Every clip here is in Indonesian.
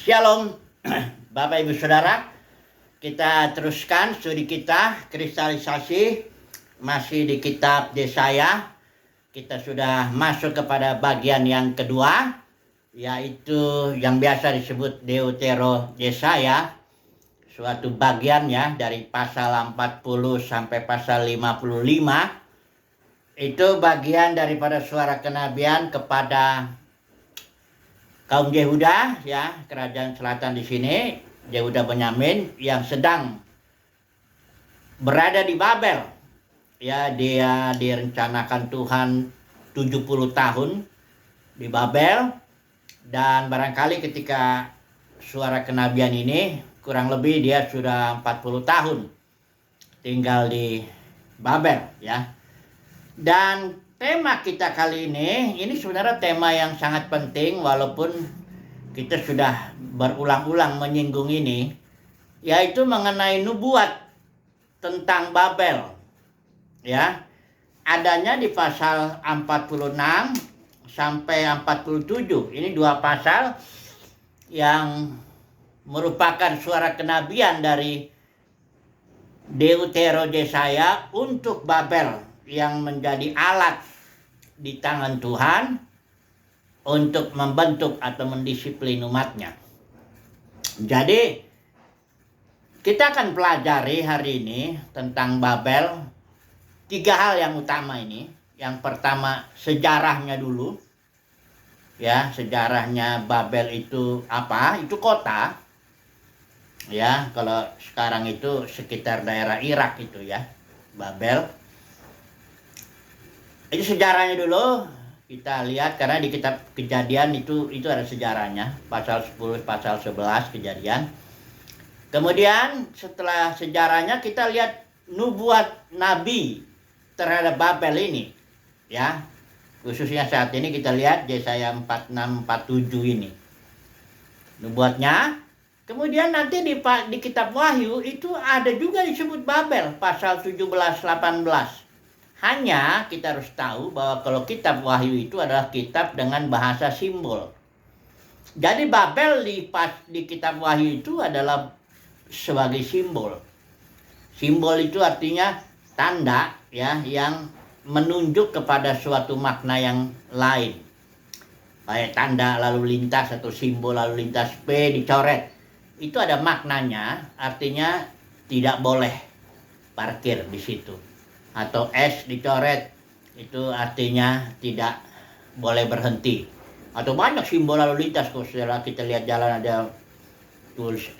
Shalom Bapak Ibu Saudara, kita teruskan studi kita kristalisasi masih di kitab Yesaya. Kita sudah masuk kepada bagian yang kedua, yaitu yang biasa disebut Deutero Yesaya, suatu bagian ya dari pasal 40 sampai pasal 55. Itu bagian daripada suara kenabian kepada kaum Yehuda ya, kerajaan selatan di sini, Yehuda Benyamin yang sedang berada di Babel. Ya, dia direncanakan Tuhan 70 tahun di Babel, dan barangkali ketika suara kenabian ini kurang lebih dia sudah 40 tahun tinggal di Babel ya. Dan tema kita kali ini sebenarnya tema yang sangat penting, walaupun kita sudah berulang-ulang menyinggung ini, yaitu mengenai nubuat tentang Babel. Ya, adanya di pasal 46 sampai 47. Ini dua pasal yang merupakan suara kenabian dari Deutero Yesaya untuk Babel, yang menjadi alat di tangan Tuhan untuk membentuk atau mendisiplin umatnya. Jadi kita akan pelajari hari ini tentang Babel, tiga hal yang utama ini. Yang pertama, sejarahnya dulu. Ya, sejarahnya Babel itu apa? Itu kota. Ya, kalau sekarang itu sekitar daerah Irak itu ya, Babel. Itu sejarahnya dulu kita lihat, karena di kitab Kejadian itu ada sejarahnya, pasal 10, pasal 11 Kejadian. Kemudian setelah sejarahnya kita lihat nubuat Nabi terhadap Babel ini ya. Khususnya saat ini kita lihat Yesaya 46, 47 ini nubuatnya. Kemudian nanti di kitab Wahyu itu ada juga disebut Babel, pasal 17, 18. Hanya kita harus tahu bahwa kalau kitab Wahyu itu adalah kitab dengan bahasa simbol. Jadi Babel di kitab Wahyu itu adalah sebagai simbol. Simbol itu artinya tanda ya, yang menunjuk kepada suatu makna yang lain. Kayak tanda lalu lintas atau simbol lalu lintas P dicoret. Itu ada maknanya, artinya tidak boleh parkir di situ. Atau S dicoret, itu artinya tidak boleh berhenti. Atau banyak simbol lalu lintas, kalau setelah kita lihat jalan ada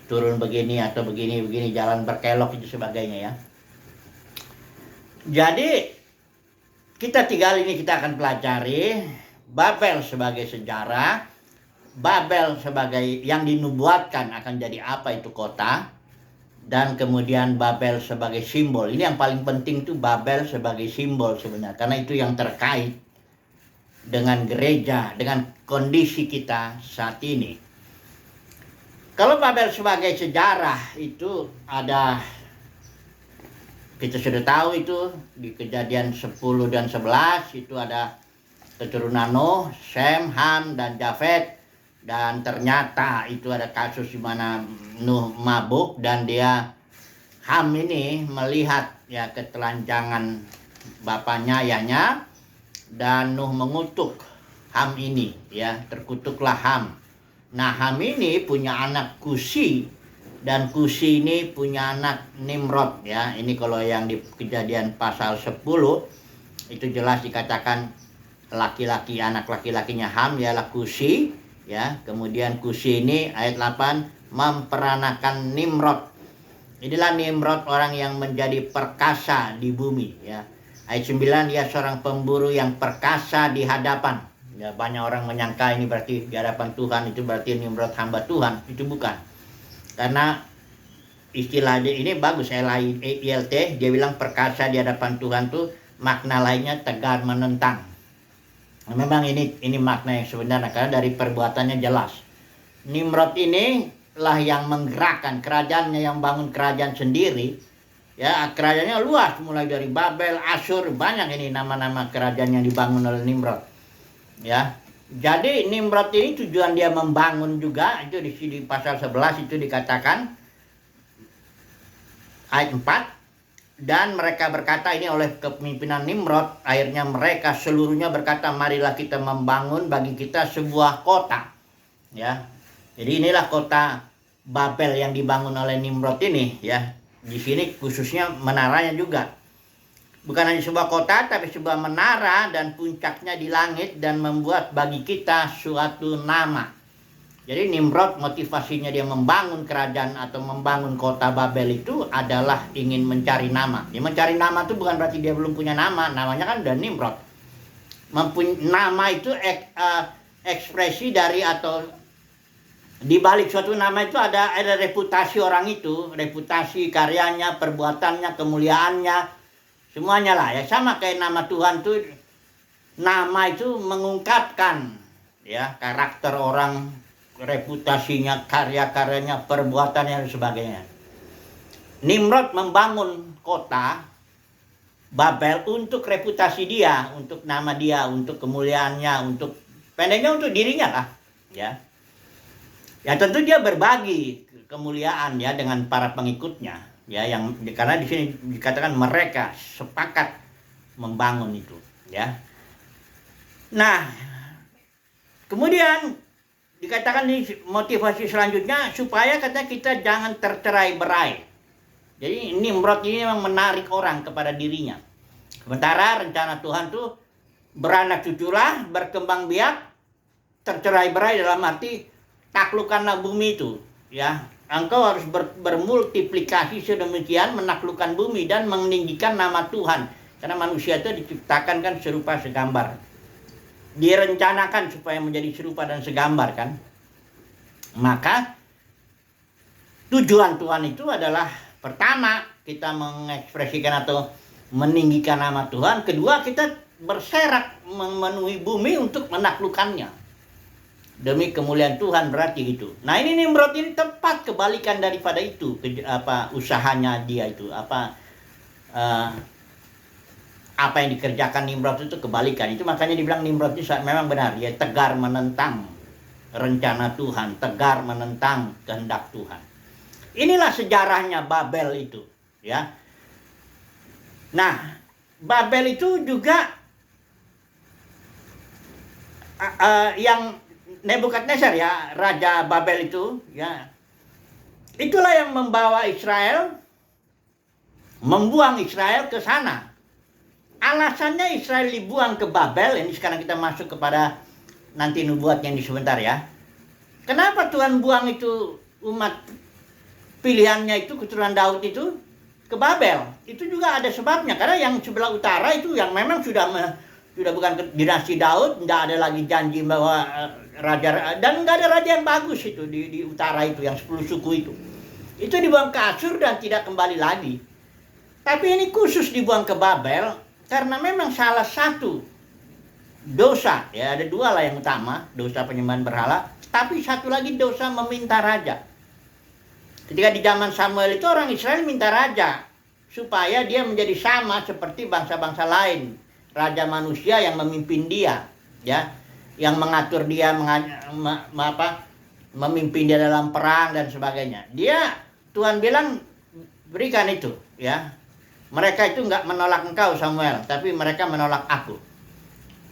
turun begini atau begini jalan berkelok itu sebagainya ya. Jadi kita akan pelajari Babel sebagai sejarah, Babel sebagai yang dinubuatkan akan jadi apa itu kota, dan kemudian Babel sebagai simbol. Ini yang paling penting tuh, Babel sebagai simbol sebenarnya, karena itu yang terkait dengan gereja, dengan kondisi kita saat ini. Kalau Babel sebagai sejarah itu ada, kita sudah tahu itu di Kejadian 10 dan 11 itu ada keturunan Nuh, Sem, Ham, dan Jafet. Dan ternyata itu ada kasus di mana Nuh mabuk, dan Ham ini melihat ya ketelanjangan bapaknya, ayahnya, dan Nuh mengutuk Ham ini ya, terkutuklah Ham. Nah, Ham ini punya anak Kusi, dan Kusi ini punya anak Nimrod ya. Ini kalau yang di Kejadian pasal 10 itu jelas dikatakan laki-laki, anak laki-lakinya Ham ialah Kusi. Ya, kemudian Kusi ini ayat 8 memperanakan Nimrod. Inilah Nimrod, orang yang menjadi perkasa di bumi ya. Ayat 9, dia seorang pemburu yang perkasa di hadapan. Ya, banyak orang menyangka ini berarti di hadapan Tuhan itu berarti Nimrod hamba Tuhan. Itu bukan. Karena istilah ini bagus, EILT, dia bilang perkasa di hadapan Tuhan tuh makna lainnya tegar menentang. Memang ini makna yang sebenarnya, karena dari perbuatannya jelas. Nimrod ini lah yang menggerakkan kerajaannya, yang bangun kerajaan sendiri. Ya, kerajaannya luas, mulai dari Babel, Asyur, banyak ini nama-nama kerajaan yang dibangun oleh Nimrod. Ya, Jadi Nimrod ini tujuan dia membangun juga, itu di pasal 11 itu dikatakan ayat 4. Dan mereka berkata, ini oleh kepemimpinan Nimrod, akhirnya mereka seluruhnya berkata, marilah kita membangun bagi kita sebuah kota. Ya, jadi inilah kota Babel yang dibangun oleh Nimrod ini. Ya, di sini khususnya menaranya juga. Bukan hanya sebuah kota, tapi sebuah menara dan puncaknya di langit dan membuat bagi kita suatu nama. Jadi Nimrod motivasinya dia membangun kerajaan atau membangun kota Babel itu adalah ingin mencari nama. Dia mencari nama itu bukan berarti dia belum punya nama, namanya kan udah Nimrod. Nama itu ekspresi dari atau di balik suatu nama itu ada reputasi orang itu, reputasi karyanya, perbuatannya, kemuliaannya, semuanya lah ya. Sama kayak nama Tuhan tuh, nama itu mengungkapkan ya karakter orang, reputasinya, karya-karyanya, perbuatannya dan sebagainya. Nimrod membangun kota Babel untuk reputasi dia, untuk nama dia, untuk kemuliaannya, untuk pendeknya untuk dirinya lah, ya. Ya tentu dia berbagi kemuliaan ya dengan para pengikutnya, ya, yang karena di sini dikatakan mereka sepakat membangun itu, ya. Nah, kemudian dikatakan di motivasi selanjutnya supaya kata kita jangan tercerai-berai. Jadi Nimrod ini memang menarik orang kepada dirinya. Sementara rencana Tuhan tuh beranak cuculah, berkembang biak, tercerai-berai dalam arti taklukkanlah bumi itu. Ya, engkau harus bermultiplikasi sedemikian menaklukkan bumi dan meninggikan nama Tuhan. Karena manusia itu diciptakan kan serupa segambar. Direncanakan supaya menjadi serupa dan segambar kan. Maka tujuan Tuhan itu adalah pertama kita mengekspresikan atau meninggikan nama Tuhan, kedua kita berserak memenuhi bumi untuk menaklukkannya demi kemuliaan Tuhan, berarti gitu. Nah ini Nimrod ini tepat kebalikan daripada itu, usahanya dia itu apa yang dikerjakan Nimrod itu kebalikan. Itu makanya dibilang Nimrod itu memang benar, dia tegar menentang rencana Tuhan, tegar menentang kehendak Tuhan. Inilah sejarahnya Babel itu, ya. Nah, Babel itu juga yang Nebukadnezar ya, raja Babel itu, ya. Itulah yang membawa Israel, membuang Israel ke sana. Alasannya Israel dibuang ke Babel, ini sekarang kita masuk kepada nanti nubuat yang di sebentar ya. Kenapa Tuhan buang itu umat pilihannya itu, keturunan Daud itu ke Babel? Itu juga ada sebabnya, karena yang sebelah utara itu yang memang sudah bukan dinasti Daud, tidak ada lagi janji bahwa raja, dan nggak ada raja yang bagus itu di utara itu, yang 10 suku itu dibuang ke Asyur dan tidak kembali lagi. Tapi ini khusus dibuang ke Babel karena memang salah satu dosa, ya ada dua lah yang utama, dosa penyembahan berhala, tapi satu lagi dosa meminta raja. Ketika di zaman Samuel itu orang Israel minta raja supaya dia menjadi sama seperti bangsa-bangsa lain, raja manusia yang memimpin dia, ya, yang mengatur dia, memimpin dia dalam perang dan sebagainya. Tuhan bilang berikan itu, ya. Mereka itu nggak menolak engkau Samuel, tapi mereka menolak aku.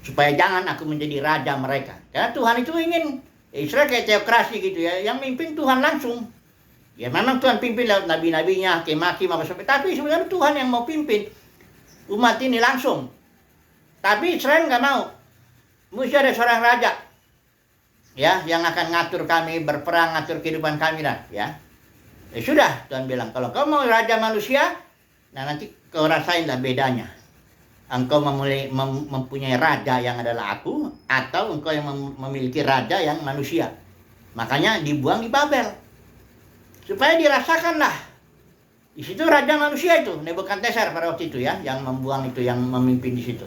Supaya jangan aku menjadi raja mereka. Karena Tuhan itu ingin Israel kayak teokrasi gitu ya, yang mimpin Tuhan langsung. Ya memang Tuhan pimpin lewat nabi-nabinya, hakim-hakim apa sampai, tapi sebenarnya Tuhan yang mau pimpin umat ini langsung. Tapi Israel nggak mau. Mesti ada seorang raja, ya, yang akan ngatur kami, berperang, ngatur kehidupan kami lah, ya. Sudah, Tuhan bilang, kalau kau mau raja manusia, nah nanti kau rasainlah bedanya. Engkau mempunyai raja yang adalah aku, atau engkau yang memiliki raja yang manusia. Makanya dibuang di Babel. Supaya dirasakanlah. Di situ raja manusia itu, Nebukadnezar pada waktu itu ya, yang membuang itu, yang memimpin di situ.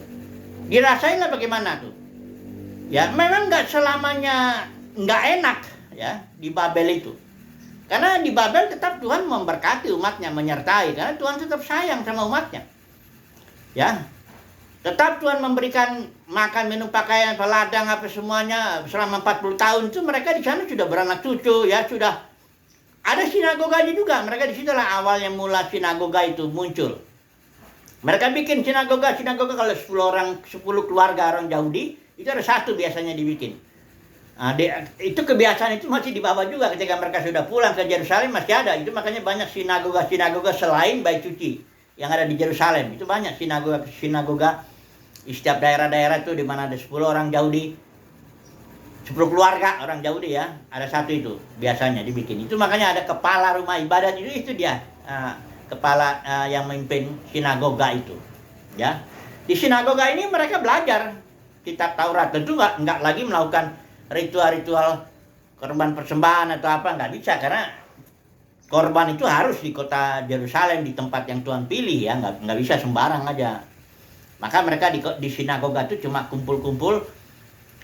Dirasainlah bagaimana tuh. Ya, memang nggak selamanya nggak enak ya di Babel itu. Karena di Babel tetap Tuhan memberkati umatnya, menyertai. Karena Tuhan tetap sayang sama umatnya. Ya, tetap Tuhan memberikan makan minum pakaian peladang apa semuanya selama 40 tahun itu mereka di sana sudah beranak cucu ya, sudah ada sinagoganya juga. Mereka di situlah awalnya mula sinagoga itu muncul. Mereka bikin sinagoga kalau 10 orang, 10 keluarga orang Yahudi itu ada satu biasanya dibikin. Nah, itu kebiasaan itu masih dibawa juga ketika mereka sudah pulang ke Yerusalem, masih ada. Itu makanya banyak sinagoga selain Bait Suci yang ada di Yerusalem. Itu banyak sinagoga di setiap daerah-daerah itu di mana ada 10 orang Yahudi, 10 keluarga orang Yahudi ya, ada satu itu biasanya dibikin. Itu makanya ada kepala rumah ibadat itu dia, kepala yang memimpin sinagoga itu. Ya, di sinagoga ini mereka belajar kitab Taurat. Tentu nggak lagi melakukan ritual-ritual korban persembahan atau apa, nggak bisa, karena korban itu harus di kota Yerusalem, di tempat yang Tuhan pilih ya, nggak bisa sembarang aja. Maka mereka di sinagoga itu cuma kumpul-kumpul.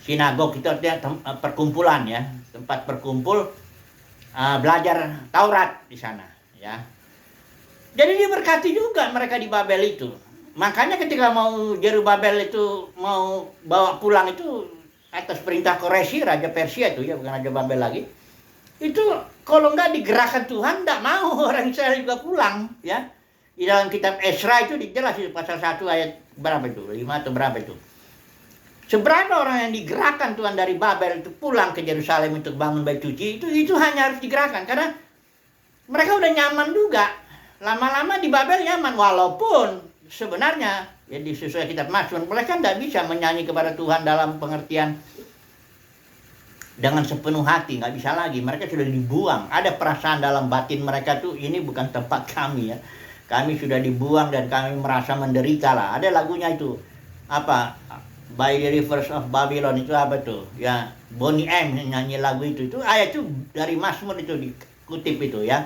Sinagog itu artinya perkumpulan ya, tempat berkumpul belajar Taurat di sana ya. Jadi diberkati juga mereka di Babel itu. Makanya ketika mau Zerubabel itu mau bawa pulang itu atas perintah Koresi, Raja Persia itu ya, bukan Raja Babel lagi. Itu kalau nggak digerakkan Tuhan, nggak mau orang Israel juga pulang ya. Di dalam kitab Esra itu dijelas itu pasal 1 ayat berapa itu? 5 atau berapa itu? Seberapa orang yang digerakkan Tuhan dari Babel itu pulang ke Yerusalem untuk bangun Bait Suci, itu hanya harus digerakkan karena mereka udah nyaman juga. Lama-lama di Babel nyaman, walaupun sebenarnya ya sesuai kitab Mazmur mereka tidak bisa menyanyi kepada Tuhan dalam pengertian dengan sepenuh hati, nggak bisa lagi. Mereka sudah dibuang. Ada perasaan dalam batin mereka tuh, ini bukan tempat kami ya. Kami sudah dibuang dan kami merasa menderita lah. Ada lagunya itu apa? By the Rivers of Babylon itu apa tuh? Ya, Bonnie M nyanyi lagu itu. Itu ayat itu dari Mazmur itu dikutip itu ya.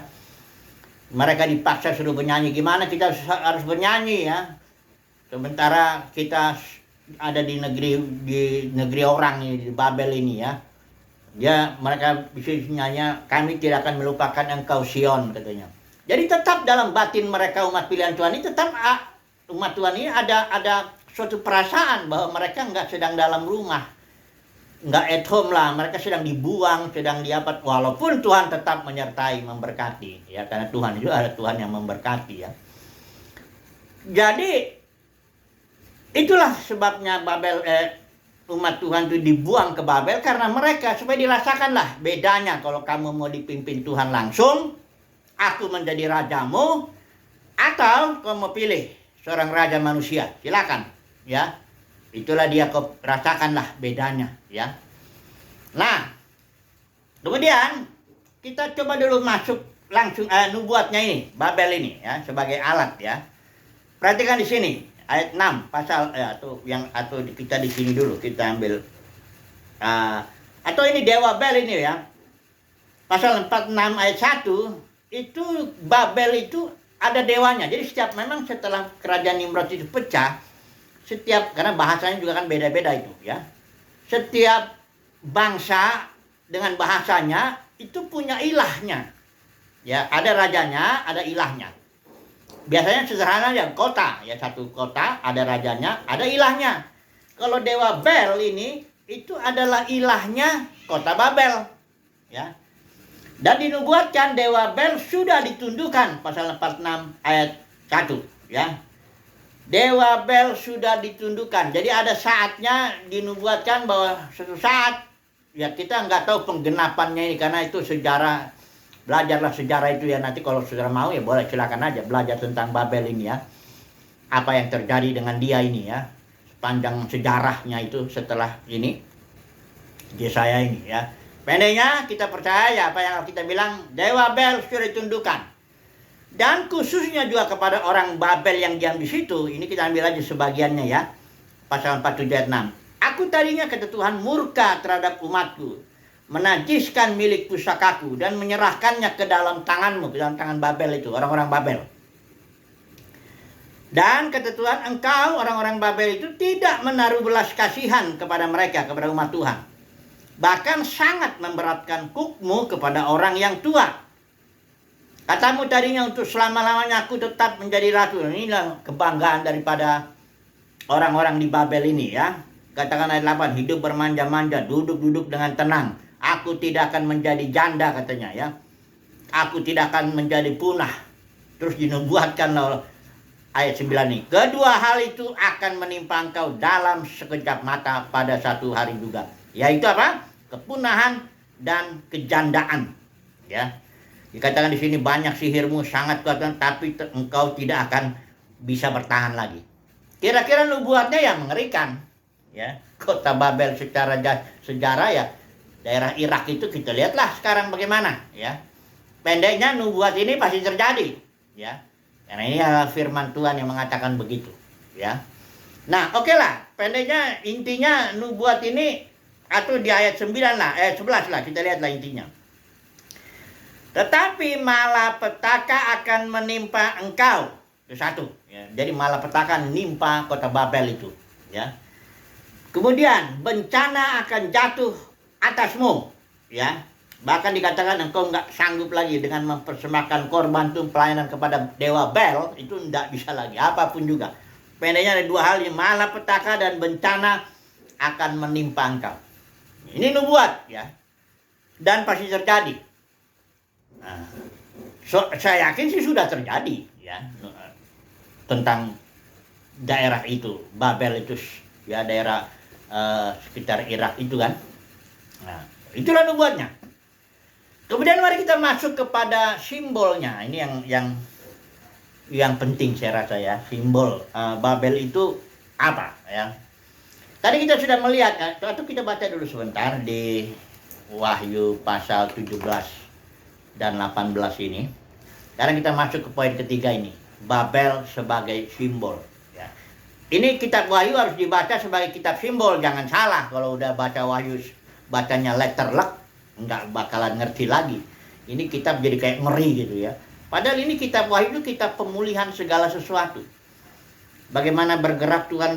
Mereka dipaksa suruh bernyanyi. Gimana kita harus bernyanyi ya? Sementara kita ada di negeri orang di Babel ini ya. Ya, mereka bisa nyanyi, kami tidak akan melupakan engkau Sion katanya. Jadi tetap dalam batin mereka umat pilihan Tuhan ini, tetap umat Tuhan ini ada suatu perasaan bahwa mereka nggak sedang dalam rumah, nggak at home lah, mereka sedang dibuang, sedang diapat, walaupun Tuhan tetap menyertai, memberkati ya, karena Tuhan itu ada Tuhan yang memberkati ya. Jadi itulah sebabnya umat Tuhan itu dibuang ke Babel, karena mereka supaya dirasakanlah bedanya kalau kamu mau dipimpin Tuhan langsung, aku menjadi rajamu, atau kamu mau pilih seorang raja manusia, silakan ya. Itulah dia, kau rasakanlah bedanya ya. Nah, kemudian kita coba dulu masuk langsung nubuatnya ini, Babel ini ya, sebagai alat ya. Perhatikan di sini ayat 6 pasal atau kita di sini dulu kita ambil atau ini Dewa Bel ini ya. Pasal 46 ayat 1 itu Babel itu ada dewanya. Jadi memang setelah kerajaan Nimrod itu pecah, karena bahasanya juga kan beda-beda itu ya. Setiap bangsa dengan bahasanya itu punya ilahnya. Ya, ada rajanya, ada ilahnya. Biasanya sederhana ya, kota, ya satu kota, ada rajanya, ada ilahnya. Kalau Dewa Bel ini itu adalah ilahnya kota Babel. Ya. Dan dinubuatkan Dewa Bel sudah ditundukkan, pasal 46 ayat 1 ya. Dewa Bel sudah ditundukkan. Jadi ada saatnya dinubuatkan bahwa suatu saat ya, kita nggak tahu penggenapannya ini karena itu sejarah. Belajarlah sejarah itu ya, nanti kalau saudara mau ya boleh silakan aja belajar tentang Babel ini ya. Apa yang terjadi dengan dia ini ya. Sepanjang sejarahnya itu setelah ini. Yesaya ini ya. Pendeknya kita percaya apa yang kita bilang, Dewa Bel sudah ditundukkan. Dan khususnya juga kepada orang Babel yang diam di situ. Ini kita ambil aja sebagiannya ya. Pasal 47 ayat 6. Aku tadinya kata Tuhan murka terhadap umatku, menajiskan milik pusakaku dan menyerahkannya ke dalam tanganmu, ke dalam tangan Babel itu, orang-orang Babel. Dan kata Tuhan, engkau orang-orang Babel itu tidak menaruh belas kasihan kepada mereka, kepada umat Tuhan. Bahkan sangat memberatkan kukmu kepada orang yang tua. Katamu tadinya untuk selama-lamanya aku tetap menjadi ratu. Inilah kebanggaan daripada orang-orang di Babel ini ya. Katakan ayat 8, hidup bermanja-manja, duduk-duduk dengan tenang. Aku tidak akan menjadi janda katanya ya. Aku tidak akan menjadi punah. Terus dinubuatkan oleh ayat 9 ini. Kedua hal itu akan menimpa engkau dalam sekejap mata pada satu hari juga. Yaitu apa? Kepunahan dan kejandaan. Ya. Dikatakan di sini banyak sihirmu sangat kuat, tapi engkau tidak akan bisa bertahan lagi. Kira-kira nubuatnya yang mengerikan. Ya, kota Babel secara sejarah ya, daerah Irak itu kita lihatlah sekarang bagaimana ya. Pendeknya nubuat ini pasti terjadi ya. Karena ini adalah firman Tuhan yang mengatakan begitu ya. Nah, oke lah, pendeknya intinya nubuat ini atau di ayat 9 lah, ayat 11 lah kita lihatlah intinya. Tetapi malapetaka akan menimpa engkau. Itu satu ya. Jadi malapetaka menimpa kota Babel itu ya. Kemudian bencana akan jatuh atasmu, ya. Bahkan dikatakan engkau nggak sanggup lagi dengan mempersembahkan korban itu pelayanan kepada dewa Bel, itu nggak bisa lagi, apapun juga. Pendeknya ada dua hal, yang malapetaka dan bencana akan menimpa engkau. Ini nubuat, ya, dan pasti terjadi. Nah, saya yakin sih sudah terjadi, ya, tentang daerah itu, Babel itu, ya, daerah sekitar Irak itu kan. Nah, itulah nubuatnya. Kemudian mari kita masuk kepada simbolnya. Ini yang penting saya rasa ya. Simbol Babel itu apa ya? Tadi kita sudah melihat, atau kita baca dulu sebentar di Wahyu pasal 17 dan 18 ini. Sekarang kita masuk ke poin ketiga ini. Babel sebagai simbol. Ini kitab Wahyu harus dibaca sebagai kitab simbol, jangan salah. Kalau udah baca Wahyu, bacanya letterlek, nggak bakalan ngerti lagi. Ini kitab jadi kayak ngeri gitu ya. Padahal ini kitab Wahyu itu kitab pemulihan segala sesuatu. Bagaimana bergerak Tuhan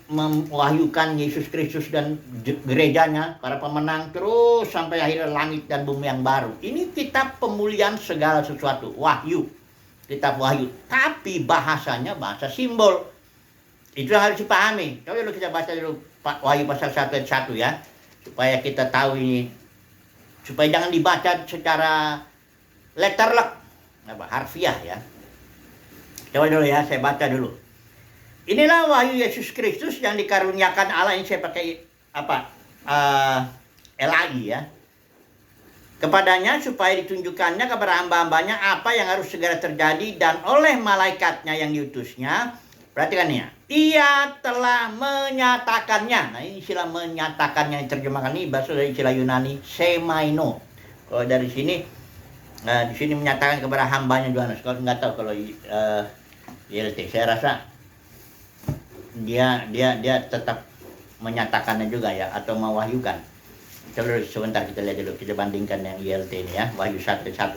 mewahyukan Yesus Kristus dan gerejanya, para pemenang, terus sampai akhirnya langit dan bumi yang baru. Ini kitab pemulihan segala sesuatu, Wahyu, kitab Wahyu. Tapi bahasanya bahasa simbol. Itu yang harus dipahami. Coba dulu kita baca dulu Wahyu pasal 1 ayat 1 ya. Supaya kita tahu ini. Supaya jangan dibaca secara letterlek, harfiah ya. Coba dulu ya, saya baca dulu. Inilah wahyu Yesus Kristus yang dikaruniakan Allah. Ini saya pakai LAI ya. Kepadanya supaya ditunjukkannya kepada hamba-hambanya apa yang harus segera terjadi, dan oleh malaikatnya yang diutusnya. Perhatikan ya, ia telah menyatakannya. Nah, ini istilah menyatakannya yang diterjemahkan ini bahasa dari istilah Yunani semaino. Kalau dari sini, di sini menyatakan kepada hambanya Yohanes. Kalau nggak tahu kalau YLT, saya rasa dia tetap menyatakannya juga ya, atau mewahyukan. Coba sebentar kita lihat dulu, kita bandingkan yang YLT ini ya, Wahyu 1:1.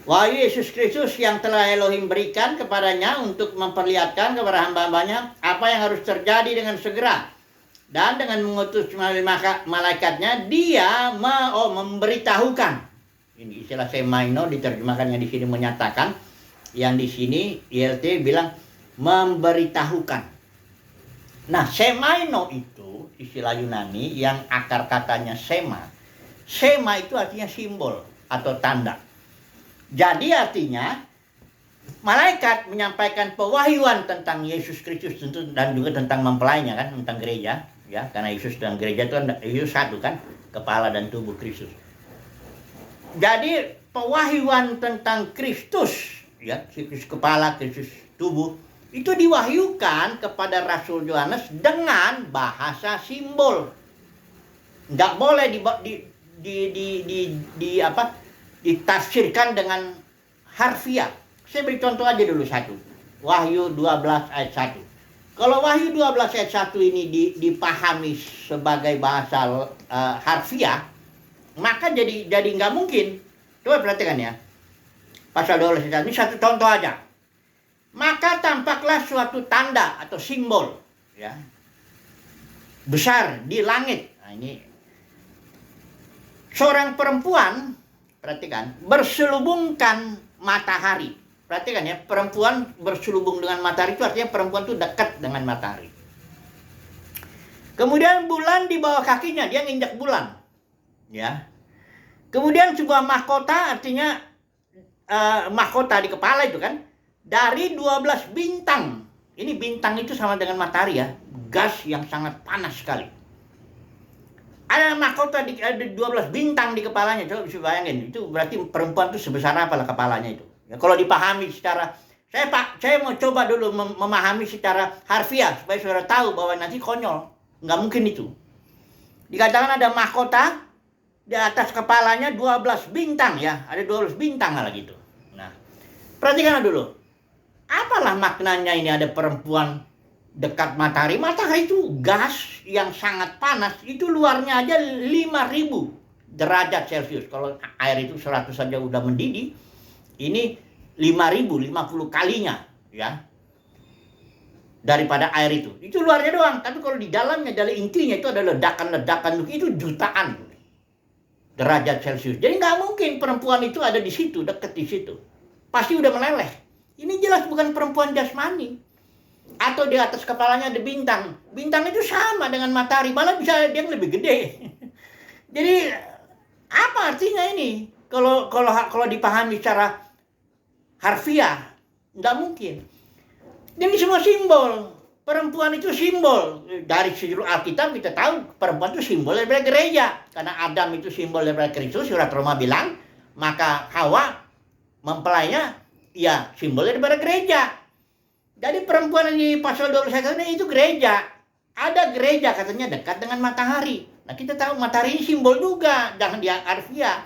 Wahyu Yesus Kristus yang telah Elohim berikan kepadanya untuk memperlihatkan kepada hamba-hambanya apa yang harus terjadi dengan segera. Dan dengan mengutus melalui malaikatnya, dia memberitahukan. Ini istilah semaino diterjemahkannya di sini menyatakan. Yang di sini ILT bilang memberitahukan. Nah, semaino itu istilah Yunani yang akar katanya sema. Sema itu artinya simbol atau tanda. Jadi artinya malaikat menyampaikan pewahyuan tentang Yesus Kristus tentu, dan juga tentang mempelainya kan, tentang gereja ya, karena Yesus dan gereja itu kan Yesus satu kan, kepala dan tubuh Kristus. Jadi pewahyuan tentang Kristus ya, Kristus kepala, Kristus tubuh, itu diwahyukan kepada Rasul Yohanes dengan bahasa simbol. Nggak boleh ditafsirkan dengan harfiah. Saya beri contoh aja dulu satu. Wahyu 12 ayat 1. Kalau Wahyu 12 ayat 1 ini dipahami sebagai bahasa harfiah, maka jadi nggak mungkin. Coba perhatikan ya. Pasal 12 ayat 1 ini satu contoh aja. Maka tampaklah suatu tanda atau simbol ya, besar di langit. Nah, ini seorang perempuan, perhatikan, berselubungkan matahari. Perhatikan ya, perempuan berselubung dengan matahari itu artinya perempuan itu dekat dengan matahari. Kemudian bulan di bawah kakinya, dia nginjak bulan. Ya. Kemudian sebuah mahkota, artinya mahkota di kepala itu kan, dari 12 bintang. Ini bintang itu sama dengan matahari ya, gas yang sangat panas sekali. Ada mahkota ada 12 bintang di kepalanya, coba bisa bayangin, itu berarti perempuan itu sebesar apa lah kepalanya itu. Ya, kalau dipahami secara, saya mau coba dulu memahami secara harfiah supaya saudara tahu bahwa nanti konyol, nggak mungkin itu. Dikatakan ada mahkota di atas kepalanya 12 bintang ya, ada 12 bintang lah gitu. Nah, perhatikan dulu, apalah maknanya ini ada perempuan dekat matahari. Matahari itu gas yang sangat panas, itu luarnya aja 5.000 derajat Celcius. Kalau air itu 100 saja udah mendidih, ini 5.000, 50 kalinya ya daripada air itu. Itu luarnya doang, tapi kalau di dalamnya, dari intinya itu ada ledakan-ledakan, itu jutaan derajat Celcius. Jadi nggak mungkin perempuan itu ada di situ, deket di situ. Pasti udah meleleh. Ini jelas bukan perempuan jasmani. Atau di atas kepalanya ada bintang. Bintang itu sama dengan matahari, malah bisa dia lebih gede. Jadi apa artinya ini? Kalau dipahami secara harfiah, nggak mungkin. Ini semua simbol. Perempuan itu simbol. Dari seluruh Alkitab kita tahu perempuan itu simbol daripada gereja. Karena Adam itu simbol daripada Kristus, surat Roma bilang. Maka Hawa mempelainya, ya simbol daripada gereja. Jadi perempuan ini pasal 21 ini itu gereja. Ada gereja katanya dekat dengan matahari. Nah kita tahu matahari ini simbol juga. Jangan dia harfiah.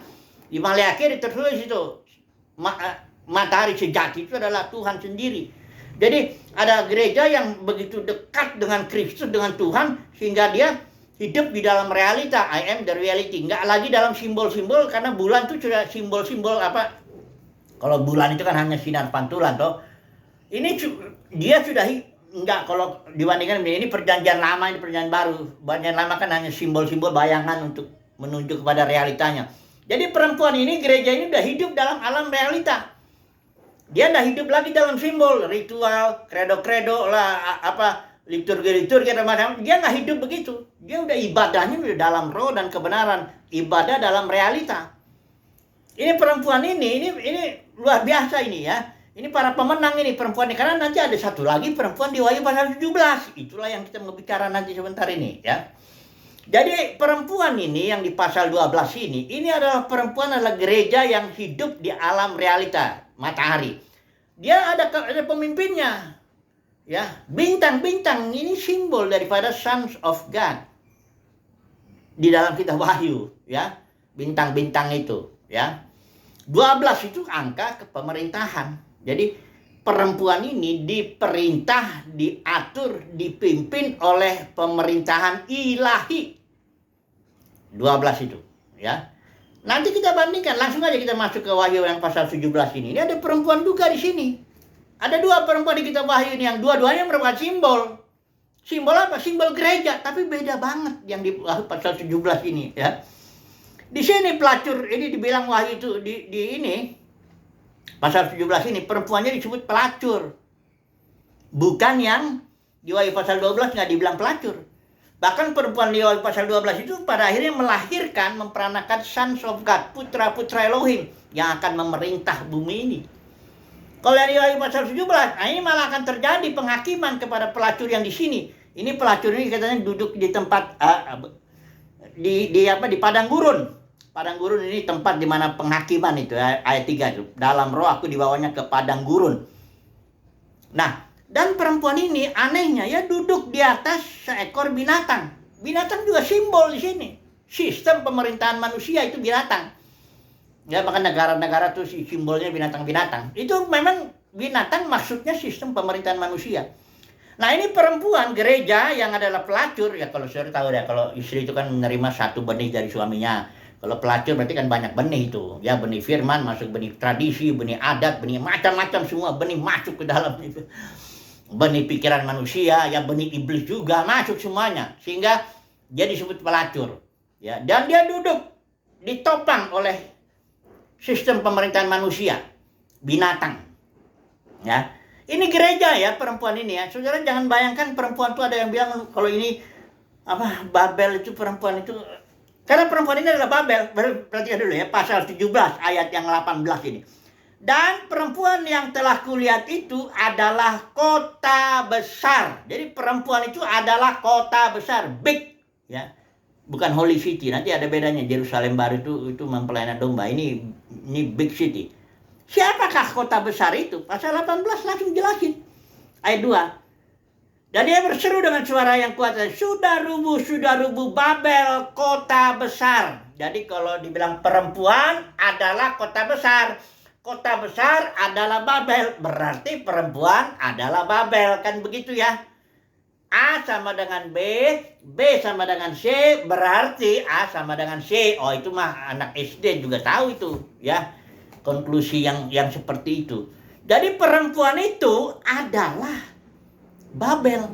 Di Maleakhi tertulis itu. Matahari sejati itu adalah Tuhan sendiri. Jadi ada gereja yang begitu dekat dengan Kristus, dengan Tuhan. Sehingga dia hidup di dalam realita. I am the reality. Nggak lagi dalam simbol-simbol. Karena bulan itu sudah simbol-simbol apa. Kalau bulan itu kan hanya sinar pantulan toh. Ini dia sudah enggak, kalau dibandingkan ini perjanjian lama, ini perjanjian baru. Perjanjian lama kan hanya simbol-simbol bayangan untuk menunjuk kepada realitanya. Jadi perempuan ini, gereja ini udah hidup dalam alam realita. Dia udah hidup lagi dalam simbol, ritual, kredo-kredo lah, apa liturgi-liturgi dan macam. Dia nggak hidup begitu. Dia udah ibadahnya udah dalam roh dan kebenaran, ibadah dalam realita. Ini perempuan ini luar biasa ini ya. Ini para pemenang ini perempuan ini. Karena nanti ada satu lagi perempuan di Wahyu pasal 17. Itulah yang kita mau bicara nanti sebentar ini ya. Jadi perempuan ini yang di pasal 12 ini adalah perempuan, adalah gereja yang hidup di alam realita, matahari. Dia ada pemimpinnya. Ya, bintang-bintang ini simbol daripada sons of God. Di dalam kitab Wahyu ya. Bintang-bintang itu ya. 12 itu angka kepemerintahan. Jadi perempuan ini diperintah, diatur, dipimpin oleh pemerintahan ilahi. 12 itu, ya. Nanti kita bandingkan, langsung aja kita masuk ke Wahyu yang pasal 17 ini. Ini ada perempuan juga di sini. Ada dua perempuan di kitab Wahyu ini yang dua-duanya merupakan simbol. Simbol apa? Simbol gereja, tapi beda banget yang di Wahyu pasal 17 ini, ya. Di sini pelacur ini dibilang Wahyu itu di ini pasal 17 ini perempuannya disebut pelacur. Bukan yang di Wahyu pasal 12 nggak dibilang pelacur. Bahkan perempuan di Wahyu pasal 12 itu pada akhirnya melahirkan, memperanakan sons of God, putra-putra Elohim yang akan memerintah bumi ini. Kalau yang di Wahyu pasal 17, nah ini malah akan terjadi penghakiman kepada pelacur yang di sini. Ini pelacur ini katanya duduk di tempat di padang gurun. Padang gurun ini tempat di mana penghakiman itu, ayat 3 itu. Dalam roh aku dibawanya ke padang gurun. Nah, dan perempuan ini anehnya ya duduk di atas seekor binatang. Binatang juga simbol di sini. Sistem pemerintahan manusia itu binatang. Ya, bahkan negara-negara tuh simbolnya binatang-binatang. Itu memang binatang maksudnya sistem pemerintahan manusia. Nah, ini perempuan gereja yang adalah pelacur. Ya kalau saudara tahu ya, kalau istri itu kan menerima satu benih dari suaminya. Kalau pelacur berarti kan banyak benih itu. Ya, benih firman, masuk benih tradisi, benih adat, benih macam-macam semua. Benih masuk ke dalam itu. Benih pikiran manusia, ya benih iblis juga masuk semuanya. Sehingga dia disebut pelacur. Ya, dan dia duduk ditopang oleh sistem pemerintahan manusia. Binatang. Ya. Ini gereja ya perempuan ini ya. Saudara jangan bayangkan perempuan itu ada yang bilang kalau ini Apa Babel itu perempuan itu, karena perempuan ini adalah Babel. Perhatikan dulu ya, pasal 17 ayat yang 18 ini. Dan perempuan yang telah kulihat itu adalah kota besar. Jadi perempuan itu adalah kota besar, big, ya. Bukan holy city. Nanti ada bedanya. Yerusalem baru itu mempelai domba. Ini big city. Siapakah kota besar itu? Pasal 18 langsung jelasin. Ayat 2. Dan dia berseru dengan suara yang kuat, sudah rubuh Babel, kota besar. Jadi kalau dibilang perempuan adalah kota besar, kota besar adalah Babel, berarti perempuan adalah Babel, kan begitu ya. A sama dengan B, B sama dengan C, berarti A sama dengan C. Oh, itu mah anak SD juga tahu itu, ya. Konklusi yang seperti itu. Jadi perempuan itu adalah Babel.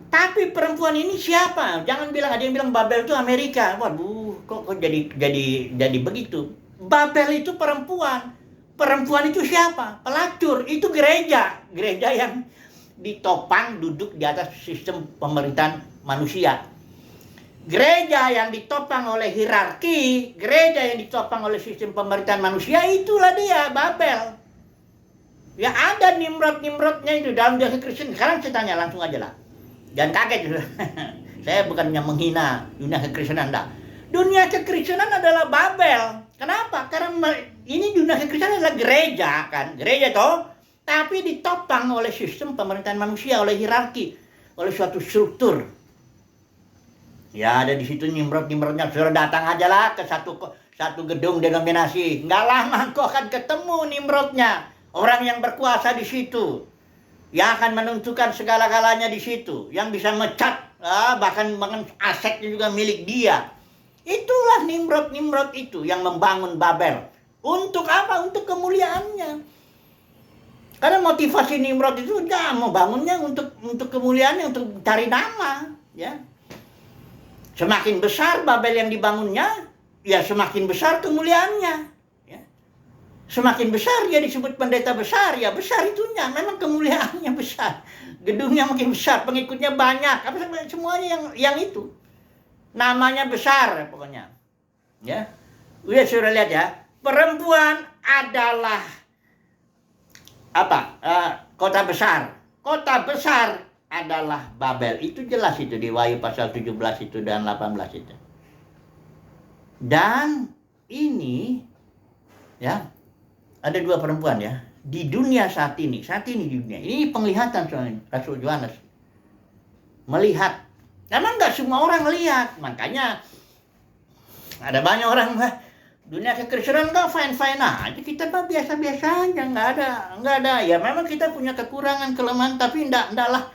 Tapi perempuan ini siapa? Jangan bilang, ada yang bilang Babel itu Amerika. Waduh, kok jadi begitu. Babel itu perempuan. Perempuan itu siapa? Pelacur. Itu gereja. Gereja yang ditopang duduk di atas sistem pemerintahan manusia. Gereja yang ditopang oleh hierarki, gereja yang ditopang oleh sistem pemerintahan manusia, itulah dia, Babel. Ya ada Nimrod-Nimrodnya itu dalam dunia kekristenan. Sekarang saya tanya langsung aja lah. Jangan kaget. Saya bukannya menghina dunia kekristenan, enggak. Dunia kekristenan adalah Babel. Kenapa? Karena ini dunia kekristenan adalah gereja, kan? Gereja toh, tapi ditopang oleh sistem pemerintahan manusia, oleh hierarki, oleh suatu struktur. Ya ada di situ Nimrodnya. Suruh datang aja lah ke satu gedung denominasi. Nggak lama kau akan ketemu Nimrodnya. Orang yang berkuasa di situ, yang akan menentukan segala-galanya di situ, yang bisa mecat, bahkan asetnya juga milik dia. Itulah Nimrod itu yang membangun Babel. Untuk apa? Untuk kemuliaannya. Karena motivasi Nimrod itu mau bangunnya untuk kemuliaannya, untuk cari nama, ya. Semakin besar Babel yang dibangunnya, ya semakin besar kemuliaannya. Semakin besar dia disebut pendeta besar, ya besar itunya, memang kemuliaannya besar. Gedungnya makin besar, pengikutnya banyak, semuanya yang itu. Namanya besar pokoknya. Ya. Udah sudah lihat ya, perempuan adalah kota besar. Kota besar adalah Babel. Itu jelas itu di Wahyu pasal 17 itu dan 18 itu. Dan ini ya, ada dua perempuan ya di dunia saat ini di dunia ini, penglihatan soalnya Rasul Yohanes melihat. Memang nggak semua orang melihat, makanya ada banyak orang dunia kekristenan nggak fine aja, kita mah biasa aja, nggak ada. Ya memang kita punya kekurangan, kelemahan, tapi ndaklah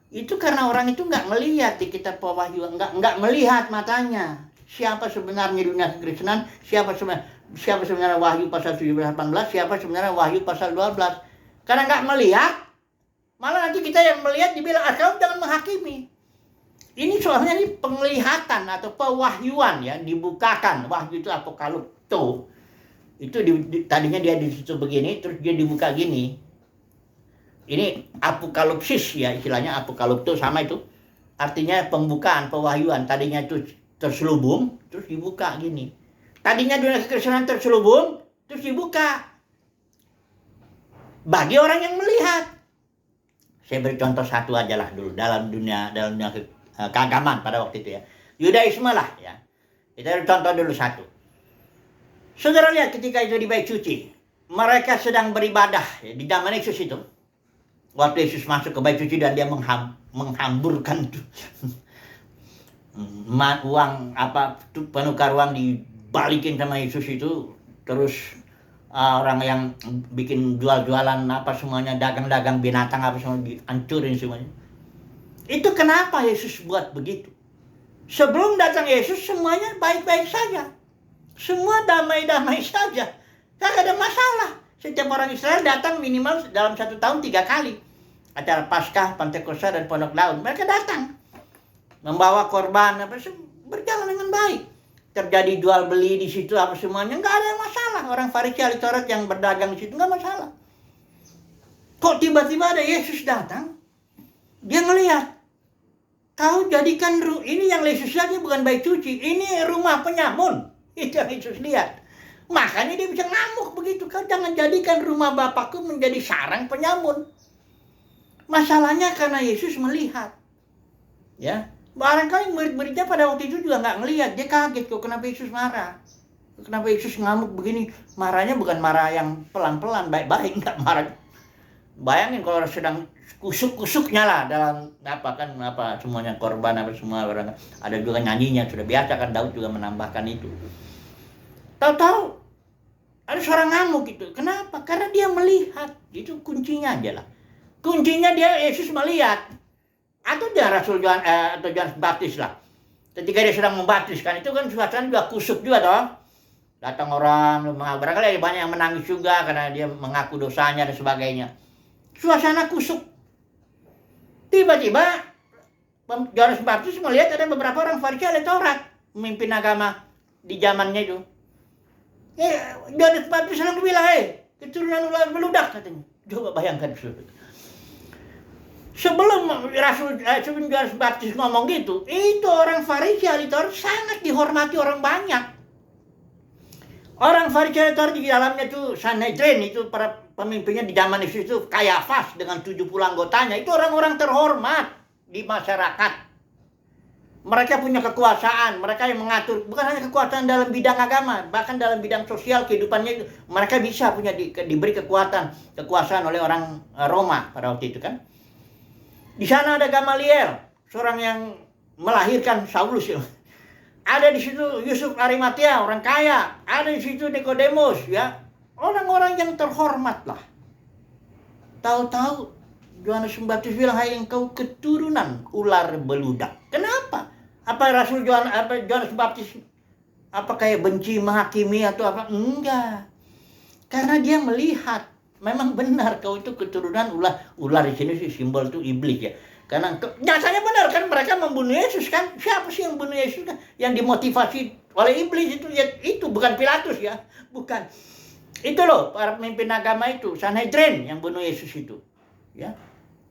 itu karena orang itu nggak melihat di kitab Wahyu, nggak melihat matanya siapa sebenarnya dunia kekristenan, siapa sebenarnya Wahyu pasal 17-18, siapa sebenarnya Wahyu pasal 12. Karena nggak melihat, malah nanti kita yang melihat dibilang, kamu jangan menghakimi. Ini soalnya ini penglihatan atau pewahyuan ya, dibukakan. Wahyu itu apokalipto. Itu tadinya dia di situ begini, terus dia dibuka gini. Ini apokalipsis ya, istilahnya apokalipto sama itu. Artinya pembukaan, pewahyuan. Tadinya itu terselubung, terus dibuka gini. Tadinya dunia kekristenan terselubung, terus dibuka. Bagi orang yang melihat. Saya beri contoh satu aja lah dulu dalam dunia keagamaan pada waktu itu ya. Yudaisme lah ya. Kita contoh dulu satu. Saudara lihat ketika itu di bait suci, mereka sedang beribadah ya, di zaman Yesus itu. Waktu Yesus masuk ke bait suci dan dia menghamburkan itu. Uang penukar uang dibalikin sama Yesus itu, terus orang yang bikin jualan semuanya, dagang binatang semua dihancurin semuanya. Itu kenapa Yesus buat begitu? Sebelum datang Yesus semuanya baik-baik saja, semua damai-damai saja, gak ada masalah. Setiap orang Israel datang minimal dalam 1 tahun 3 kali, acara Paskah, Pentakosta dan Pondok Daun. Mereka datang membawa korban, berjalan dengan baik. Terjadi jual beli di situ semuanya, nggak ada masalah. Orang Farisi ahli Taurat yang berdagang di situ nggak masalah. Kok tiba-tiba ada Yesus datang? Dia ngelihat Kau jadikan ini yang Yesus lihat bukan baik suci, ini rumah penyamun. Itu yang Yesus lihat. Makanya dia bisa ngamuk begitu. Kau jangan jadikan rumah Bapakku menjadi sarang penyamun. Masalahnya karena Yesus melihat. Ya, barangkali murid-muridnya pada waktu itu juga nggak ngelihat. Dia kaget kok kenapa Yesus marah. Kenapa Yesus ngamuk begini? Marahnya bukan marah yang pelan-pelan, baik-baik, nggak marah. Bayangin kalau sedang kusuk-kusuknya lah dalam apa semuanya korban apa semua orang, ada juga nyanyinya, sudah biasa kan, Daud juga menambahkan itu. Tahu-tahu ada seorang ngamuk gitu. Kenapa? Karena dia melihat. Itu kuncinya aja lah. Kuncinya dia Yesus melihat. Atau dia Rasul Yohanes atau Yohanes Baptis lah. Ketika dia sedang membaptiskan itu kan suasana juga kusuk juga toh. Datang orang, barangkali banyak yang menangis juga karena dia mengaku dosanya dan sebagainya. Suasana kusuk. Tiba-tiba Yohanes Baptis melihat ada beberapa orang Farisi ahli Taurat, pemimpin agama di zamannya itu. Yohanes Baptis langsung bilang, keturunan ular beludak katanya. Coba bayangkan. Sebelum Yohanes Baptis ngomong gitu, itu orang Farisi ahli Taurat sangat dihormati orang banyak. Orang Farisi ahli Taurat di dalamnya itu Sanhedrin, itu para pemimpinnya di zaman Yesus itu Kayafas dengan 70 anggotanya, itu orang-orang terhormat di masyarakat. Mereka punya kekuasaan, mereka yang mengatur, bukan hanya kekuasaan dalam bidang agama, bahkan dalam bidang sosial kehidupannya mereka bisa diberi kekuasaan oleh orang Roma pada waktu itu kan. Di sana ada Gamaliel, seorang yang melahirkan Saulus ya. Ada di situ Yusuf Arimatea, orang kaya. Ada di situ Nikodemus ya. Orang-orang yang terhormat lah. Tahu-tahu Yohanes Pembaptis bilang, "Hai engkau keturunan ular beludak." Kenapa? Apa Yohanes Pembaptis kayak benci menghakimi atau apa? Enggak. Karena dia melihat memang benar kau itu keturunan ular. Ular di sini sih simbol itu iblis ya. Karena nyatanya benar kan, mereka membunuh Yesus kan. Siapa sih yang bunuh Yesus kan? Yang dimotivasi oleh iblis itu ya, itu bukan Pilatus ya, bukan. Itu loh para pemimpin agama itu, Sanhedrin yang bunuh Yesus itu. Ya.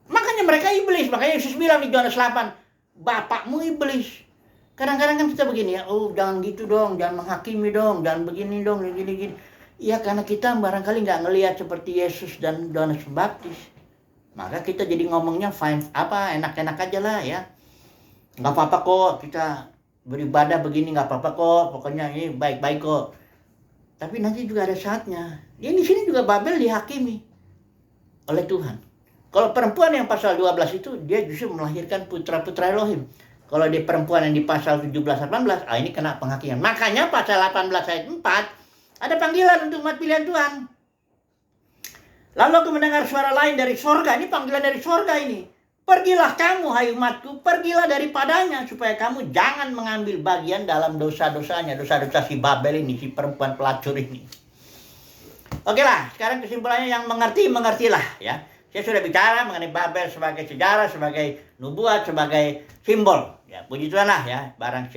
Makanya mereka iblis, makanya Yesus bilang di Yohanes 8, "Bapakmu iblis." Kadang-kadang kan kita begini ya, jangan gitu dong, jangan menghakimi dong, jangan begini dong, gini-gini. Ya karena kita barangkali nggak ngelihat seperti Yesus dan Yohanes Pembaptis. Maka kita jadi ngomongnya enak-enak aja lah ya. Nggak apa-apa kok kita beribadah begini, nggak apa-apa kok, pokoknya ini baik-baik kok. Tapi nanti juga ada saatnya. Di sini juga Babel dihakimi oleh Tuhan. Kalau perempuan yang pasal 12 itu, dia justru melahirkan putra-putra Elohim. Kalau di perempuan yang di pasal 17-18, ini kena penghakiman. Makanya pasal 18 ayat 4, ada panggilan untuk umat pilihan Tuhan. Lalu aku mendengar suara lain dari sorga. Ini panggilan dari sorga ini. "Pergilah kamu, hai umatku, pergilah daripadanya, supaya kamu jangan mengambil bagian dalam dosa-dosanya." Dosa-dosa si Babel ini, si perempuan pelacur ini. Oke lah, sekarang kesimpulannya yang mengertilah ya. Saya sudah bicara mengenai Babel sebagai sejarah, sebagai nubuat, sebagai simbol. Ya, puji Tuhan lah ya, barang